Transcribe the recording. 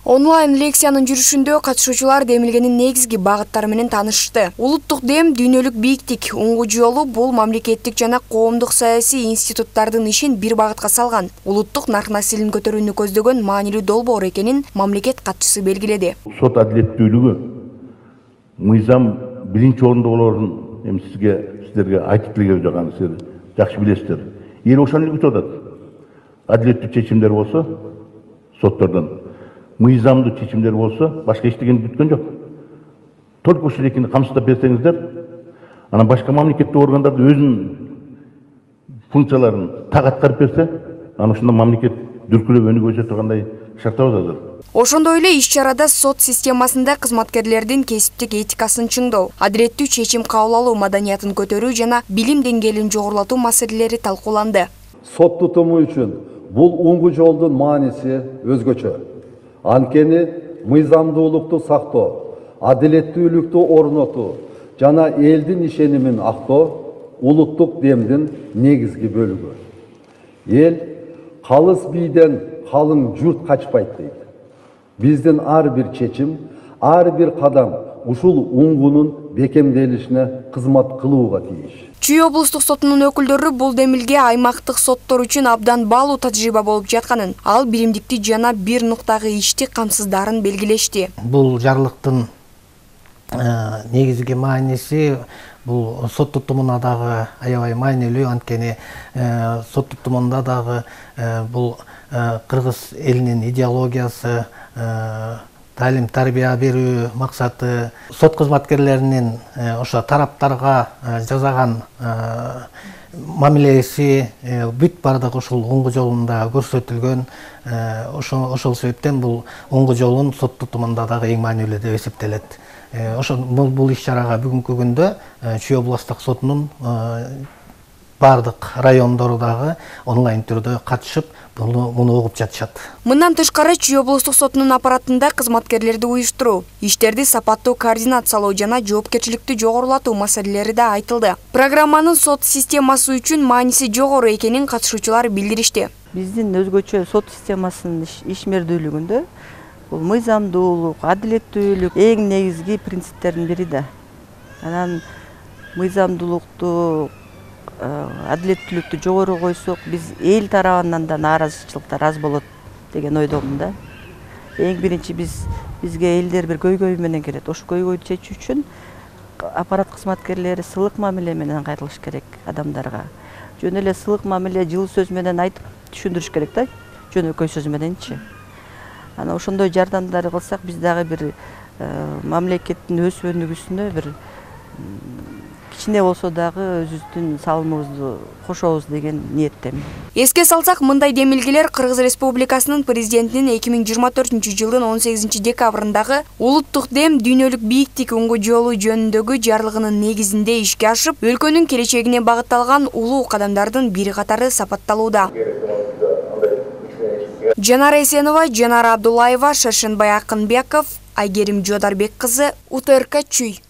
Онлайн лекциянын жүрүшүндө катышуучулар демилгенин негизги багыттары менен таанышты. Улуттук дем дүйнөлүк бийиктик уңгу жолу бул мамлекеттик жана коомдук саясий институттардын ишин бир багытка салган, улуттук нарк-насилин көтөрүүнү көздөгөн маанилүү долбоор экенин мамлекет катчысы белгиледи. Сот адилеттүүлүгү мыйзам биринчи орунда болоорун эми сиздерге айтып келе жаткан сиздер жакшы билесиздер. Эл ошону күтүп атат. Адилеттүү чечимдер болсо соттордон, мыйзамдуу чечимдер болсо башка эчтегени күткөн жок. Только ушул экини камсыздап берсеңиздер, анан башка мамлекеттик органдар өзүнүн функцияларын так аткарып берсе, анан ошондо мамлекет дүркүрөп өнүгө өсө тургандай шарттабыз азыр. Ошондой эле иш-чарада сот системасында кызматкерлердин кесиптик этикасын чыңдоо, адилеттүү чечим кабыл алуу маданиятын көтөрүү жана билим деңгээлин жогорулатуу маселелери талкууланды. Сот тутуму үчүн бул уңгу жолдун мааниси өзгөчө. Анткени мыйзамдуулукту сактоо, адилеттүүлүктү орнотуу жана элдин ишенимин актоо улуттук демдин негизги бөлүгү. Эл калыс бийден калың журт качпайт дейт. Биздин ар бир чечим, ар бир кадам ушул уңгунун бекемделишине кызмат кылууга тийиш. Чүй облустук сотунун өкүлдөрү бул демилге аймактык соттор үчүн абдан баалуу тажрыйба болуп жатканын, ал биримдикти жана бир нуктагы ишти камсыздарын белгилешти. Бул жарлыктын негизги мааниси бул сот тутумуна дагы аябай маанилүү, анткени сот тутумунда дагы бул кыргыз элинин идеологиясы, талим тарбия берүү максаты, сот кызматкерлеринин ошо тараптарга жасаган мамилеси бүт бардык ушул уңгу жолунда көрсөтүлгөн. Ошол себептен бул уңгу жолун сот тутумунда дагы эң маанилүү деп эсептелет. Бул иш-чарага бүгүнкү күндө Чүй областык сотунун бардык райондору дагы онлайн түрдө катышып, муну угуп жатышат. Мындан тышкары Чүй облустук сотунун аппаратында кызматкерлерди уюштуруу, иштерди сапаттуу координациялоо жана жоопкерчиликти жогорулатуу маселелери да айтылды. Программанын сот системасы үчүн мааниси жогору экенин катышуучулар билдиришти. Биздин өзгөчө сот системасынын ишмердүүлүгүндө бул мыйзамдуулук, адилеттүүлүк эң негизги принциптердин бири да. Анан мыйзамдуулукту, адилеттүүлүктү жогору койсок, биз эл тарабынан да нааразычылыктар аз болот деген ойдомун да. Эң биринчи бизге элдер бир көйгөй менен келет. Ошол көйгөйдү чечүү үчүн аппарат кызматкерлери сылык мамиле менен кайрылыш керек адамдарга. Жөн эле сылык мамиле жылы сөз менен айтып түшүндүрүш керек да, жөнөкөй сөз мененчи. Анан ошондой жардамдар кылсак, биз дагы бир мамлекеттин өсүп өнүгүүсүнө бир кичине болсо дагы өзүбүздүн салымыбызды кошобуз деген ниеттемин. Эске салсак, мындай демилгелер Кыргыз Республикасынын президентинин 2024-жылдын 18 декабрындагы улуттук дем дүйнөлүк бийиктик уңгу жолу жөнүндөгү жарлыгынын негизинде ишке ашып, өлкөнүн келечегине багытталган улуу кадамдардын бири катары сапатталууда. Жанара Эсенова, Жанара Абдуллаева, Шаршенбай Акынбеков, Айгерим Жодарбек кызы, УТРК Чүй.